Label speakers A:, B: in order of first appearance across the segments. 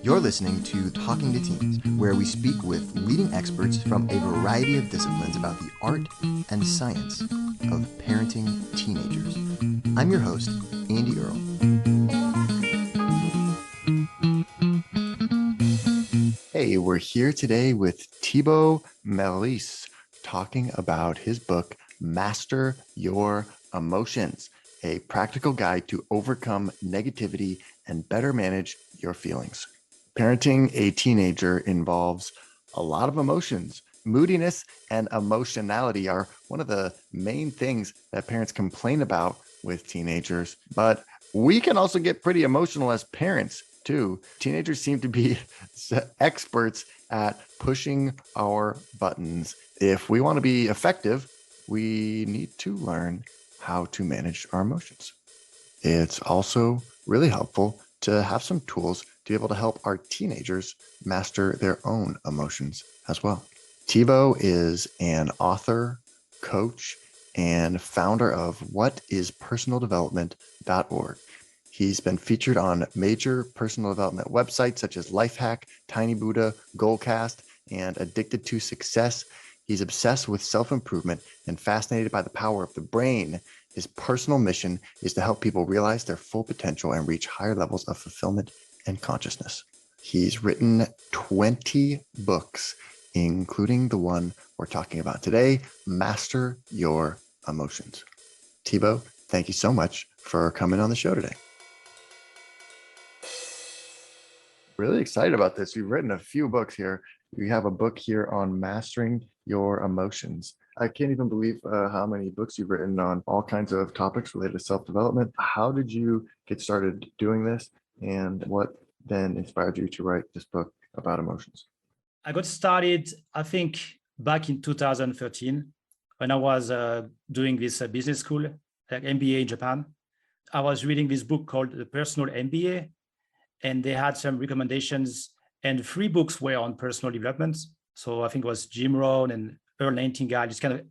A: You're listening to Talking to Teens, where we speak with leading experts from a variety of disciplines about the art and science of parenting teenagers. I'm your host, Andy Earle. Hey, we're here today with Thibaut Meurisse talking about his book, Master Your Emotions, a practical guide to overcome negativity and better manage your feelings. Parenting a teenager involves a lot of emotions. Moodiness and emotionality are one of the main things that parents complain about with teenagers, but we can also get pretty emotional as parents too. Teenagers seem to be experts at pushing our buttons. If we want to be effective, we need to learn how to manage our emotions. It's also really helpful to have some tools to be able to help our teenagers master their own emotions as well. Thibaut is an author, coach, and founder of whatispersonaldevelopment.org. He's been featured on major personal development websites such as Lifehack, Tiny Buddha, Goalcast, and Addicted to Success. He's obsessed with self-improvement and fascinated by the power of the brain. His personal mission is to help people realize their full potential and reach higher levels of fulfillment and consciousness. He's written 20 books, including the one we're talking about today, Master Your Emotions. Thibaut, thank you so much for coming on the show today. Really excited about this. You've written a few books here. You have a book here on mastering your emotions. I can't even believe how many books you've written on all kinds of topics related to self-development. How did you get started doing this, and what then inspired you to write this book about emotions?
B: I got started, I think, back in 2013 when I was doing this business school, like MBA in Japan. I was reading this book called The Personal MBA, and they had some recommendations, and 3 books were on personal development. So I think it was Jim Rohn and Earl Nightingale, just kind of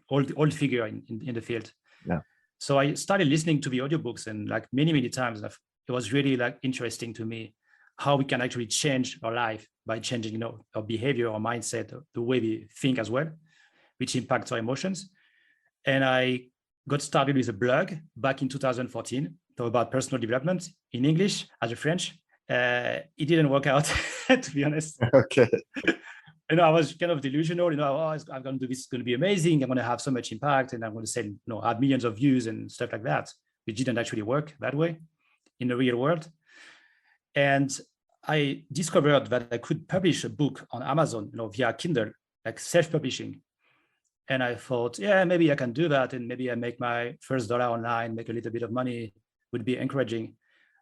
B: old figure in the field.
A: Yeah.
B: So I started listening to the audiobooks, and like many times, it was really like interesting to me how we can actually change our life by changing, our behavior, our mindset, the way we think as well, which impacts our emotions. And I got started with a blog back in 2014 about personal development in English as a French. It didn't work out, to be honest.
A: Okay.
B: I was kind of delusional, I'm going to do this, it's going to be amazing. I'm going to have so much impact, and I'm going to say, have millions of views and stuff like that. It didn't actually work that way in the real world. And I discovered that I could publish a book on Amazon, via Kindle, like self-publishing. And I thought, yeah, maybe I can do that. And maybe I make my first dollar online, make a little bit of money, would be encouraging.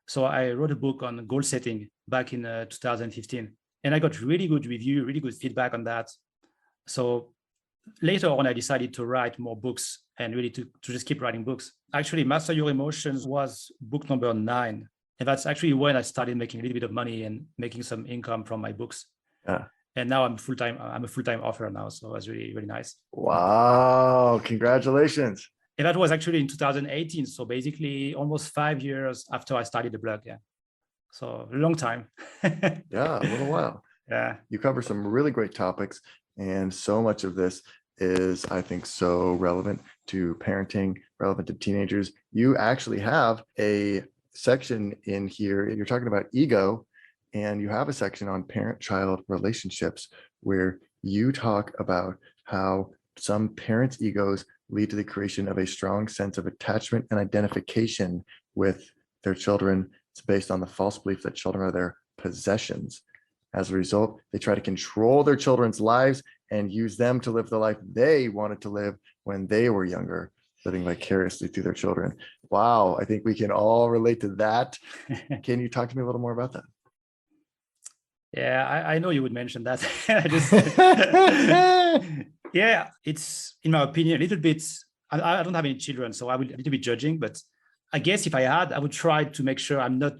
B: So I wrote a book on goal setting back in 2015. And I got really good review, really good feedback on that. So later on, I decided to write more books and really to just keep writing books. Actually, Master Your Emotions was book number 9. And that's actually when I started making a little bit of money and making some income from my books.
A: Yeah.
B: And now I'm a full-time author now. So it was really, really nice.
A: Wow. Congratulations.
B: And that was actually in 2018. So basically almost 5 years after I started the blog. Yeah. So a long time.
A: Yeah, a little while.
B: Yeah.
A: You cover some really great topics, and so much of this is, I think, so relevant to parenting, relevant to teenagers. You actually have a section in here. You're talking about ego, and you have a section on parent-child relationships where you talk about how some parents' egos lead to the creation of a strong sense of attachment and identification with their children. It's based on the false belief that children are their possessions. As a result, they try to control their children's lives and use them to live the life they wanted to live when they were younger, living vicariously through their children. Wow, I think we can all relate to that. Can you talk to me a little more about that?
B: Yeah, I know you would mention that. Yeah, it's, in my opinion, a little bit, I don't have any children, so I would a little bit judging, but I guess if I had, I would try to make sure I'm not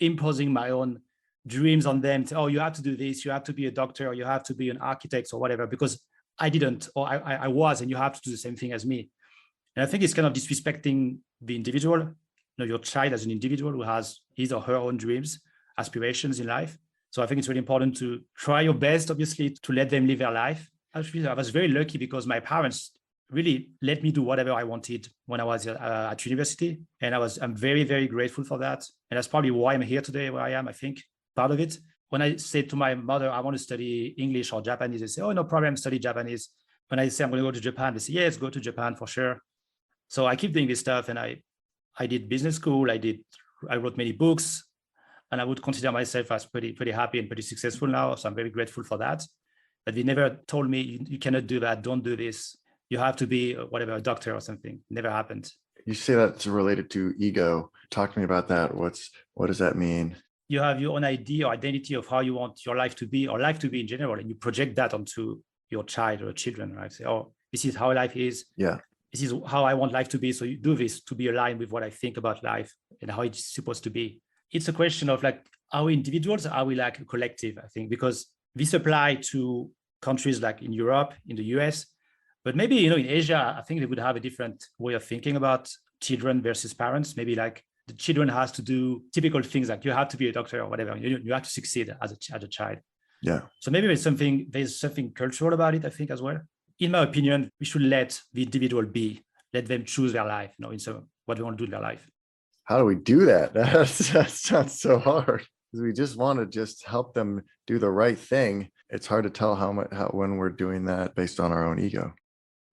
B: imposing my own dreams on them. Oh, you have to do this, you have to be a doctor, or you have to be an architect or whatever, because I didn't, or I was, and you have to do the same thing as me. And I think it's kind of disrespecting the individual, your child as an individual who has his or her own dreams, aspirations in life. So I think it's really important to try your best, obviously, to let them live their life. Actually, I was very lucky because my parents really let me do whatever I wanted when I was at university. And I'm very, very grateful for that. And that's probably why I'm here today, where I am, I think, part of it. When I said to my mother, I want to study English or Japanese, they say, oh, no problem, study Japanese. When I say I'm going to go to Japan, they say, yes, go to Japan for sure. So I keep doing this stuff, and I did business school. I wrote many books, and I would consider myself as pretty happy and pretty successful now. So I'm very grateful for that. But they never told me, you cannot do that. Don't do this. You have to be whatever, a doctor or something. Never happened.
A: You say that's related to ego. Talk to me about that. What does that mean?
B: You have your own idea or identity of how you want your life to be, or life to be in general, and you project that onto your child or children, right? Say, oh, this is how life is.
A: Yeah.
B: This is how I want life to be. So you do this to be aligned with what I think about life and how it's supposed to be. It's a question of like, are we individuals? Or are we like a collective? I think, because this apply to countries like in Europe, in the US, but maybe, in Asia, I think they would have a different way of thinking about children versus parents. Maybe like the children has to do typical things like you have to be a doctor or whatever. You have to succeed as a child.
A: Yeah.
B: So maybe there's something cultural about it, I think, as well. In my opinion, we should let the individual be, let them choose their life, what they want to do in their life.
A: How do we do that? That sounds so hard. Because we just want to just help them do the right thing. It's hard to tell when we're doing that based on our own ego.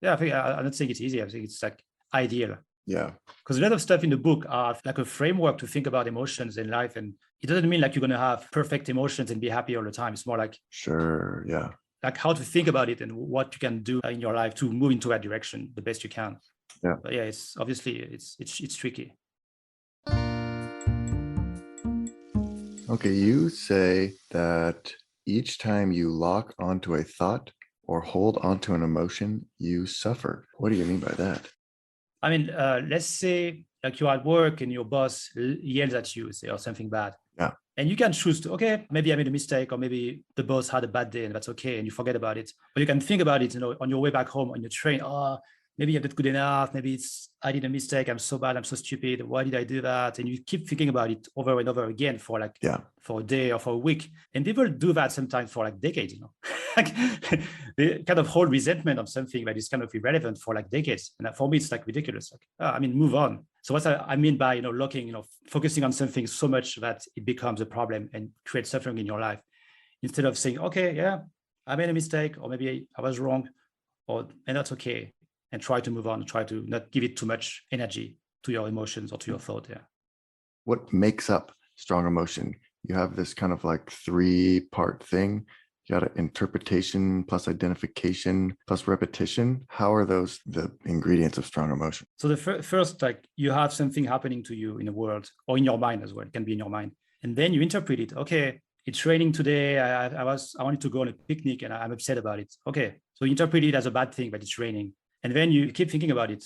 B: Yeah, I don't think it's easy. I think it's like ideal.
A: Yeah.
B: Because a lot of stuff in the book are like a framework to think about emotions in life. And it doesn't mean like you're going to have perfect emotions and be happy all the time. It's more like,
A: sure, yeah,
B: like how to think about it and what you can do in your life to move into that direction the best you can.
A: Yeah.
B: But yeah, it's obviously it's tricky.
A: Okay, you say that each time you lock onto a thought or hold onto an emotion, you suffer. What do you mean by that?
B: I mean, let's say like you're at work and your boss yells at you, say, or something bad.
A: Yeah.
B: And you can choose to, okay, maybe I made a mistake, or maybe the boss had a bad day, and that's okay, and you forget about it. But you can think about it, on your way back home on your train. Oh, maybe I'm not good enough. Maybe I did a mistake. I'm so bad. I'm so stupid. Why did I do that? And you keep thinking about it over and over again for a day or for a week. And people do that sometimes for like decades, like they kind of hold resentment on something that is kind of irrelevant for like decades. And for me, it's like ridiculous. Like, move on. So what I mean by, looking, focusing on something so much that it becomes a problem and creates suffering in your life, instead of saying, okay, yeah, I made a mistake, or maybe I was wrong, and that's okay. And try to move on, try to not give it too much energy to your emotions or to your thought. Yeah.
A: What makes up strong emotion? You have this kind of like 3-part thing. You got interpretation plus identification plus repetition. How are those the ingredients of strong emotion?
B: So the first, like you have something happening to you in the world or in your mind as well. It can be in your mind. And then you interpret it. Okay, it's raining today. I wanted to go on a picnic and I'm upset about it. Okay, so you interpret it as a bad thing, but it's raining. And then you keep thinking about it.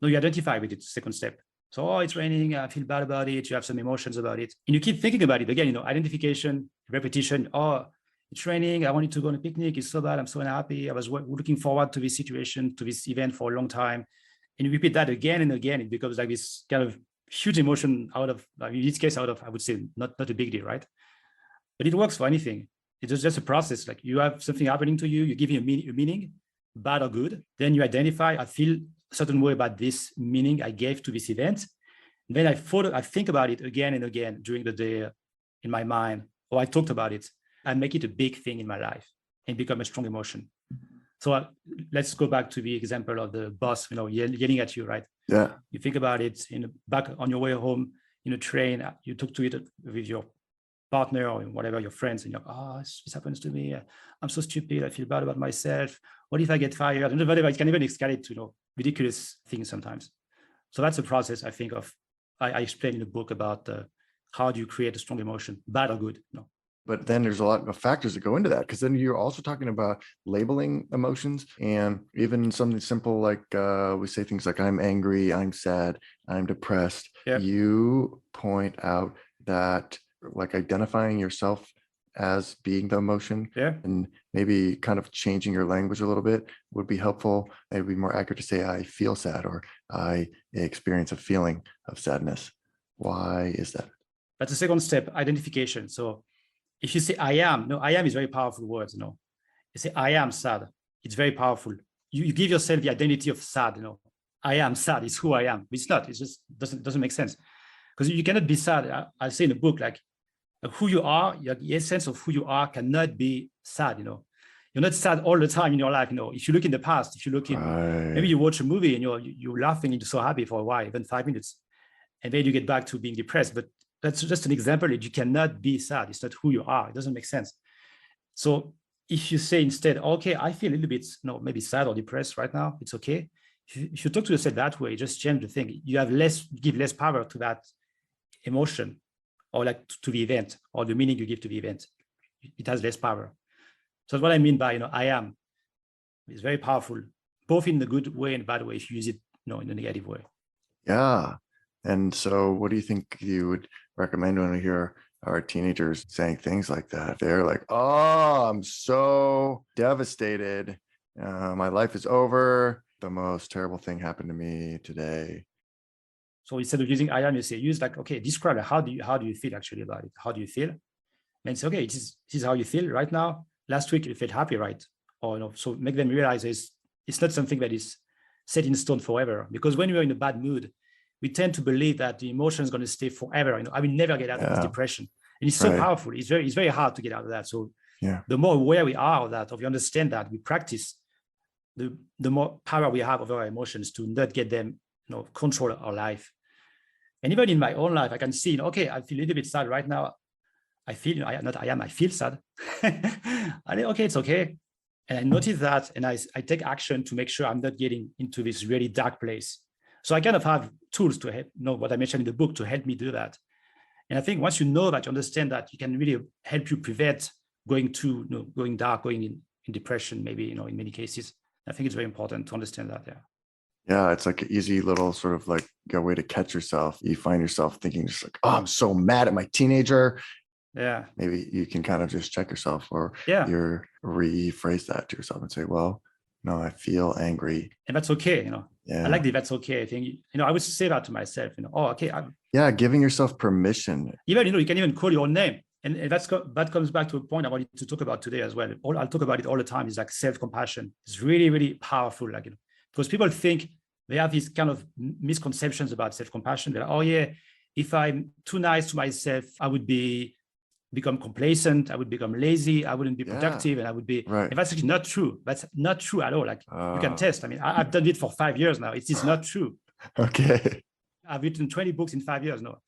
B: No, you identify with it, second step. So, it's raining, I feel bad about it. You have some emotions about it. And you keep thinking about it. Again, identification, repetition. Oh, it's raining. I wanted to go on a picnic. It's so bad. I'm so unhappy. I was looking forward to this situation, to this event for a long time. And you repeat that again and again. It becomes like this kind of huge emotion in this case, I would say, not a big deal, right? But it works for anything. It's just a process. Like you have something happening to you, you give it a meaning, bad or good. Then you identify, I feel a certain way about this meaning I gave to this event. And then I think about it again and again during the day in my mind, or I talked about it. I make it a big thing in my life and become a strong emotion. So let's go back to the example of the boss, yelling at you, right?
A: Yeah.
B: You think about it back on your way home in a train, you talk to it with your partner or whatever, your friends, and you're like, oh, this happens to me. I'm so stupid. I feel bad about myself. What if I get fired? And whatever, it can even escalate to ridiculous things sometimes. So that's a process I think of. I explain in the book about how do you create a strong emotion, bad or good.
A: But then there's a lot of factors that go into that, because then you're also talking about labeling emotions, and even something simple like we say things like I'm angry, I'm sad, I'm depressed.
B: Yep.
A: You point out that like identifying yourself as being the emotion, and maybe kind of changing your language a little bit would be helpful. It would be more accurate to say I feel sad, or I experience a feeling of sadness. Why is that?
B: That's the second step, identification. So if you say I am, no, I am is very powerful words, you know. You say I am sad. It's very powerful. You give yourself the identity of sad, you know. I am sad, it's who I am. It's not, it just doesn't make sense. Because you cannot be sad. I say in the book, like who you are, the essence of who you are cannot be sad, you know. You're not sad all the time in your life, you know. If you look in the past, if you look in, maybe you watch a movie and you're laughing and you're so happy for a while, even 5 minutes, and then you get back to being depressed. But that's just an example that you cannot be sad. It's not who you are. It doesn't make sense. So if you say instead, okay, I feel a little bit, maybe sad or depressed right now, it's okay. If you talk to yourself that way, just change the thing. You have give less power to that emotion, or like to the event, or the meaning you give to the event. It has less power. So that's what I mean by, I am. It's very powerful, both in the good way and bad way, if you use it, in a negative way.
A: Yeah. And so what do you think you would recommend when we hear our teenagers saying things like that? They're like, oh, I'm so devastated. My life is over. The most terrible thing happened to me today.
B: So instead of using I am, you say, use like, okay, describe it. How do you feel actually about it? How do you feel? And say, okay, this is how you feel right now. Last week you felt happy, right? Or so make them realize it's not something that is set in stone forever. Because when we're in a bad mood, we tend to believe that the emotion is going to stay forever. I will never get out of this depression. And it's so powerful. It's very hard to get out of that. So the more aware we are of that, or we understand that, we practice, the more power we have over our emotions to not get them, control our life. And even in my own life, I can see, okay, I feel a little bit sad right now. I feel, I feel sad. I think, okay, it's okay. And I notice that, and I take action to make sure I'm not getting into this really dark place. So I kind of have tools to help, what I mentioned in the book, to help me do that. And I think once you know that, you understand that, you can really help you prevent going dark, going in depression, maybe, in many cases. I think it's very important to understand that.
A: Yeah, it's like an easy little sort of like a way to catch yourself. You find yourself thinking just like, oh, I'm so mad at my teenager.
B: Yeah.
A: Maybe you can kind of just check yourself, or you're rephrase that to yourself and say, well, no, I feel angry.
B: And that's okay, I like that's okay. I think, I would say that to myself, oh, okay.
A: Giving yourself permission.
B: Even, you can even call your name. And that comes back to a point I wanted to talk about today as well. I'll talk about it all the time, is like self-compassion. It's really, really powerful. Like, because people think they have these kind of misconceptions about self-compassion. They're like, oh yeah, if I'm too nice to myself, I would become complacent, I would become lazy, I wouldn't be productive, and I would be, and that's actually not true. That's not true at all. Like, you can test. I mean, I've done it for 5 years now. It is not true.
A: Okay.
B: I've written 20 books in 5 years now.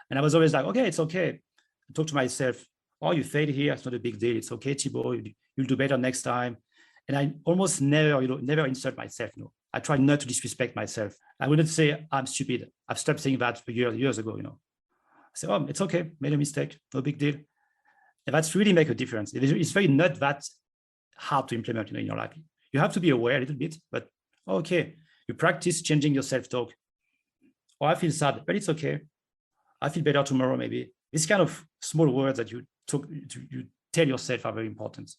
B: And I was always like, okay, it's okay. I talk to myself, oh, you failed here, it's not a big deal. It's okay, Thibaut, you'll do better next time. And I almost never, never insult myself. I try not to disrespect myself. I wouldn't say I'm stupid. I've stopped saying that years ago. I say, oh, it's okay, made a mistake, no big deal. And that's really make a difference. It's very not that hard to implement, in your life. You have to be aware a little bit, but okay, you practice changing your self-talk. Oh, I feel sad, but it's okay. I feel better tomorrow, maybe. These kind of small words that you tell yourself are very important.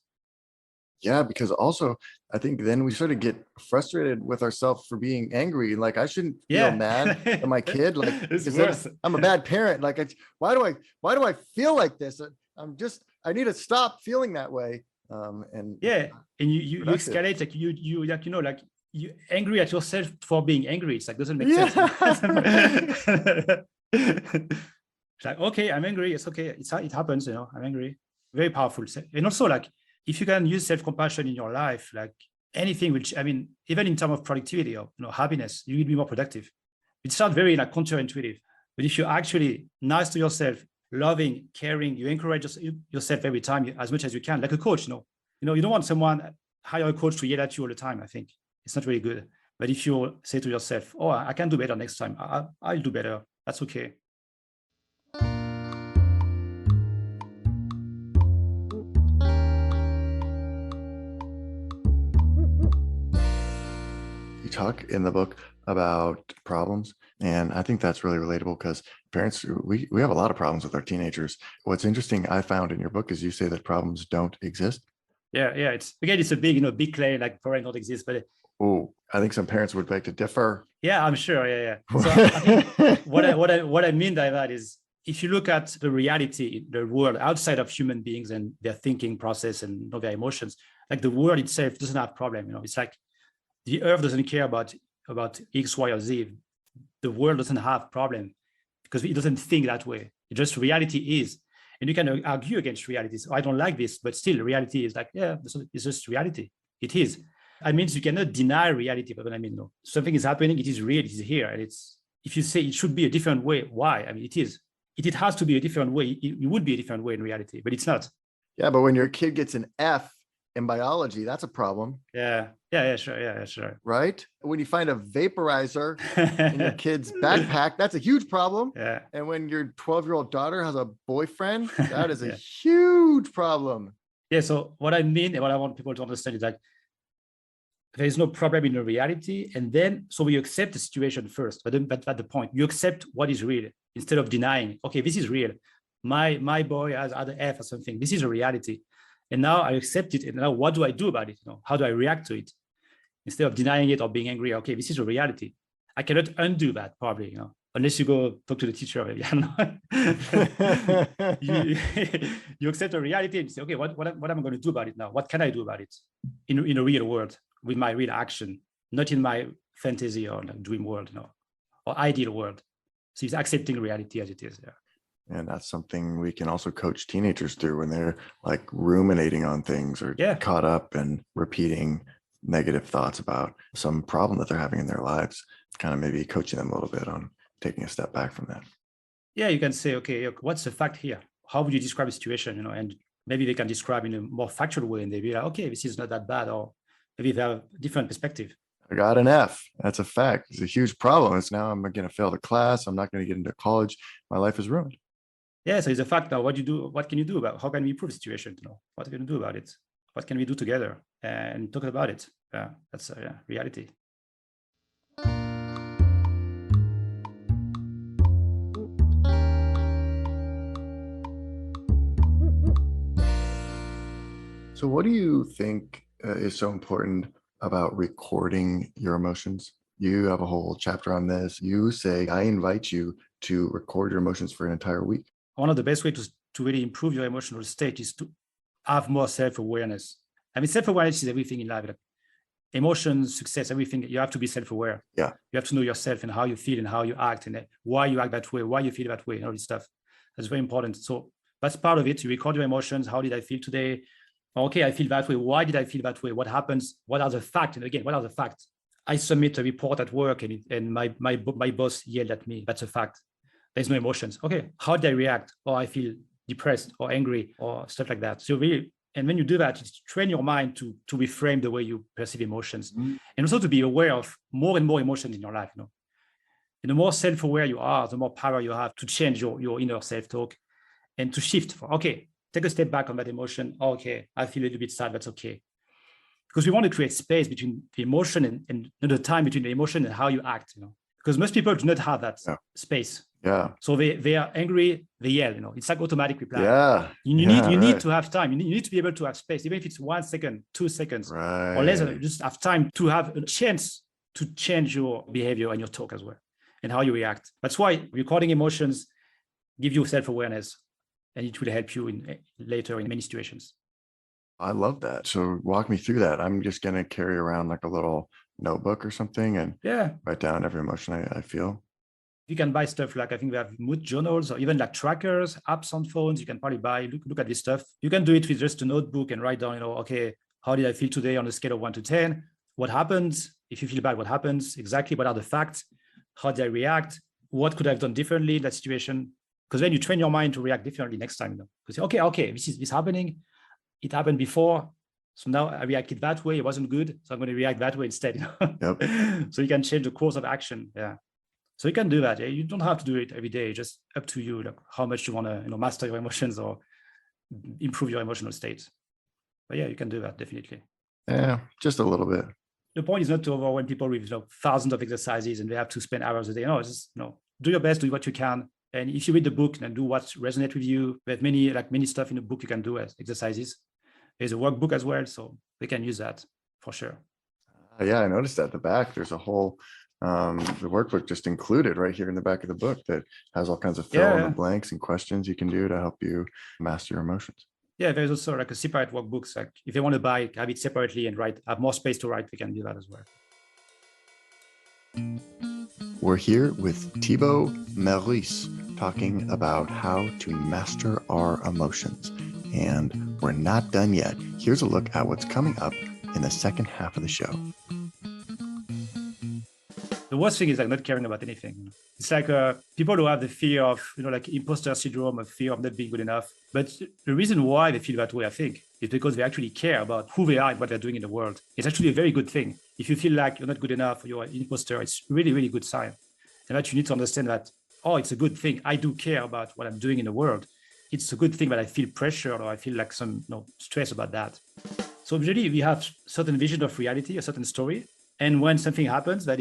A: Yeah, because also I think then we sort of get frustrated with ourselves for being angry. Like, I shouldn't feel mad at my kid. Like, I'm a bad parent. Like, why do I feel like this? I need to stop feeling that way. And
B: you escalate, like you angry at yourself for being angry. It's like, doesn't make sense. It's like, okay, I'm angry. It's okay. It happens. I'm angry. Very powerful. And also, like, if you can use self-compassion in your life, like anything, which, I mean, even in terms of productivity or happiness, you will be more productive. It sounds very like counterintuitive, but if you're actually nice to yourself, loving, caring, you encourage yourself every time as much as you can, like a coach. You don't want someone, hire a coach to yell at you all the time. I think it's not really good. But if you say to yourself, oh, I can do better next time, I'll do better, that's okay.
A: You talk in the book about problems, and I think that's really relatable, because parents, we have a lot of problems with our teenagers. What's interesting I found in your book is you say that problems don't exist.
B: Yeah. It's a big claim, like problems don't exist, but
A: I think some parents would beg to differ.
B: Yeah, I'm sure. Yeah. So I think what I mean by that is, if you look at the reality, the world outside of human beings and their thinking process and their emotions, like the world itself doesn't have problem. It's like the earth doesn't care about X, Y, or Z. The world doesn't have problem because it doesn't think that way. It just reality is. And you can argue against reality. So I don't like this, but still reality is like, yeah, it's just reality. It is. I mean, you cannot deny reality, but I mean, no, something is happening. It is real. It is here. And it's, if you say it should be a different way, why? I mean, it is. It has to be a different way. It would be a different way in reality, but it's not.
A: Yeah, but when your kid gets an F in biology, that's a problem.
B: Yeah, sure.
A: Right? When you find a vaporizer in your kid's backpack, that's a huge problem.
B: Yeah.
A: And when your 12-year-old daughter has a boyfriend, that is a huge problem.
B: Yeah, so what I mean and what I want people to understand is like, there is no problem in the reality. And then, so we accept the situation first, but at the point, you accept what is real instead of denying, okay, this is real. My boy has had an F or something. This is a reality. And now I accept it. And now what do I do about it? How do I react to it? Instead of denying it or being angry, okay, this is a reality. I cannot undo that probably, unless you go talk to the teacher, maybe. You accept a reality and you say, okay, what am I going to do about it now? What can I do about it in a real world with my real action, not in my fantasy or like dream world, or ideal world. So it's accepting reality as it is. Yeah.
A: And that's something we can also coach teenagers through when they're like ruminating on things or caught up and repeating negative thoughts about some problem that they're having in their lives, kind of maybe coaching them a little bit on taking a step back from that.
B: Yeah, you can say, okay, what's the fact here? How would you describe the situation? And maybe they can describe in a more factual way and they'll be like, okay, this is not that bad, or maybe they have a different perspective.
A: I got an F. That's a fact. It's a huge problem. It's now I'm going to fail the class. I'm not going to get into college. My life is ruined.
B: Yeah, so it's a fact now. What can you do about? How can we improve the situation? What can we do about it? What can we do together and talk about it? Yeah, that's reality.
A: So what do you think is so important about recording your emotions? You have a whole chapter on this. You say, I invite you to record your emotions for an entire week.
B: One of the best ways to really improve your emotional state is to have more self-awareness. I mean, self-awareness is everything in life. Like emotions, success, everything. You have to be self-aware.
A: Yeah. You
B: have to know yourself and how you feel and how you act and why you act that way, why you feel that way, and all this stuff. That's very important. So that's part of it. You record your emotions. How did I feel today? Okay, I feel that way. Why did I feel that way? What happens? What are the facts? And again, what are the facts? I submit a report at work and my boss yelled at me. That's a fact. There's no emotions. Okay, how did I react? Or I feel depressed or angry or stuff like that. So really, and when you do that, it's train your mind to reframe the way you perceive emotions, and also to be aware of more and more emotions in your life. And the more self-aware you are, the more power you have to change your inner self-talk and to shift for, okay, take a step back on that emotion. Okay, I feel a little bit sad. That's okay. Because we want to create space between the emotion and the time between the emotion and how you act, because most people do not have that space.
A: Yeah.
B: So they are angry, they yell, it's like automatic reply.
A: Yeah.
B: You need to have time. You need to be able to have space, even if it's 1 second, 2 seconds, or less, just have time to have a chance to change your behavior and your talk as well, and how you react. That's why recording emotions give you self-awareness, and it will help you later in many situations.
A: I love that. So walk me through that. I'm just going to carry around like a little notebook or something and write down every emotion I feel.
B: You can buy stuff like, I think we have mood journals or even like trackers, apps on phones. You can probably buy, look at this stuff. You can do it with just a notebook and write down, okay, how did I feel today on a scale of 1 to 10? What happens? If you feel bad, what happens? Exactly. What are the facts? How did I react? What could I have done differently in that situation? Because then you train your mind to react differently next time. Because okay, this is happening. It happened before. So now I reacted that way. It wasn't good. So I'm going to react that way instead.
A: Yep.
B: So you can change the course of action. Yeah. So you can do that. You don't have to do it every day. Just up to you, like how much you want to, master your emotions or improve your emotional state. But yeah, you can do that definitely.
A: Yeah, just a little bit.
B: The point is not to overwhelm people with thousands of exercises and they have to spend hours a day. No, it's just do your best, do what you can. And if you read the book and do what resonates with you, we have many stuff in the book you can do as exercises. There's a workbook as well, so they can use that for sure.
A: Yeah, I noticed at the back there's a whole the workbook just included right here in the back of the book that has all kinds of fill
B: Yeah,
A: in the
B: yeah.
A: blanks and questions you can do to help you master your emotions.
B: Yeah, there's also like a separate workbooks. Like if they want to buy, have it separately and write, have more space to write, they can do that as well.
A: We're here with Thibaut Meurisse talking about how to master our emotions. And we're not done yet. Here's a look at what's coming up in the second half of the show.
B: The worst thing is like not caring about anything. It's like people who have the fear of, like imposter syndrome, of fear of not being good enough. But the reason why they feel that way, I think, is because they actually care about who they are and what they're doing in the world. It's actually a very good thing. If you feel like you're not good enough, or you're an imposter, it's really, really good sign. And that you need to understand that, oh, it's a good thing. I do care about what I'm doing in the world. It's a good thing that I feel pressure or I feel like some stress about that. So usually we have certain vision of reality, a certain story. And when something happens that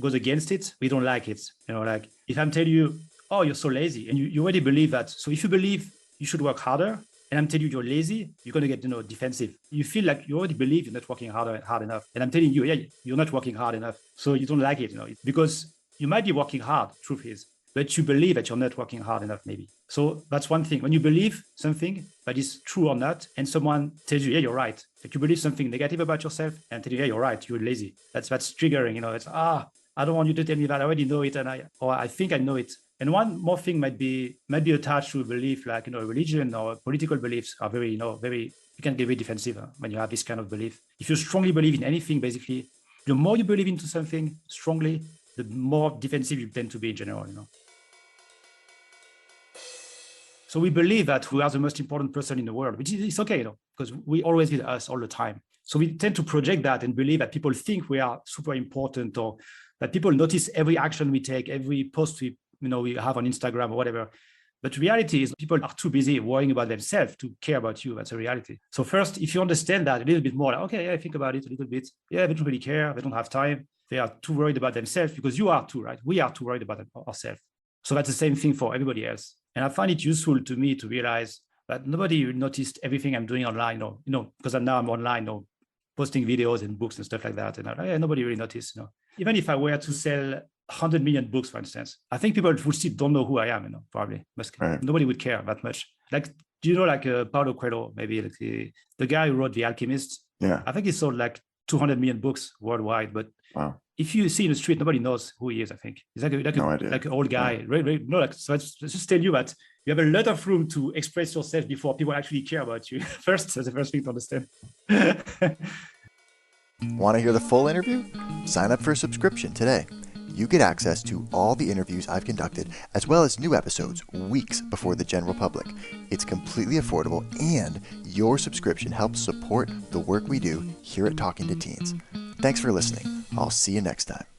B: goes against it, we don't like it. Like if I'm telling you, oh, you're so lazy, and you already believe that. So if you believe you should work harder, and I'm telling you you're lazy, you're going to get defensive. You feel like you already believe you're not working hard enough. And I'm telling you, yeah, you're not working hard enough. So you don't like it, because you might be working hard, truth is, but you believe that you're not working hard enough, maybe. So that's one thing. When you believe something that is true or not, and someone tells you, yeah, you're right. Like you believe something negative about yourself and tell you, yeah, you're right, you're lazy. That's triggering, it's, I don't want you to tell me that. I already know it, or I think I know it. And one more thing might be attached to a belief, like, religion or political beliefs are very, you can get very defensive when you have this kind of belief. If you strongly believe in anything, basically, the more you believe into something strongly, the more defensive you tend to be in general, So we believe that we are the most important person in the world, which is okay, because we always did us all the time. So we tend to project that and believe that people think we are super important, or that people notice every action we take, every post we have on Instagram or whatever. But reality is people are too busy worrying about themselves to care about you. That's a reality. So first, if you understand that a little bit more, like, okay, yeah, think about it a little bit. Yeah, they don't really care. They don't have time. They are too worried about themselves, because you are too, right? We are too worried about ourselves. So that's the same thing for everybody else. And I find it useful to me to realize that nobody noticed everything I'm doing online, because now I'm online, posting videos and books and stuff like that. And nobody really noticed, Even if I were to sell 100 million books, for instance, I think people would still don't know who I am, probably.
A: Right.
B: Nobody would care that much. Like, do you know, like Paulo Coelho, maybe like the guy who wrote The Alchemist?
A: Yeah.
B: I think he sold like 200 million books worldwide, but
A: wow.
B: If you see in the street, nobody knows who he is, I think. He's like an old guy. Yeah. So let's just tell you that you have a lot of room to express yourself before people actually care about you. First, that's the first thing to understand.
C: Want to hear the full interview? Sign up for a subscription today. You get access to all the interviews I've conducted, as well as new episodes weeks before the general public. It's completely affordable, and your subscription helps support the work we do here at Talking to Teens. Thanks for listening. I'll see you next time.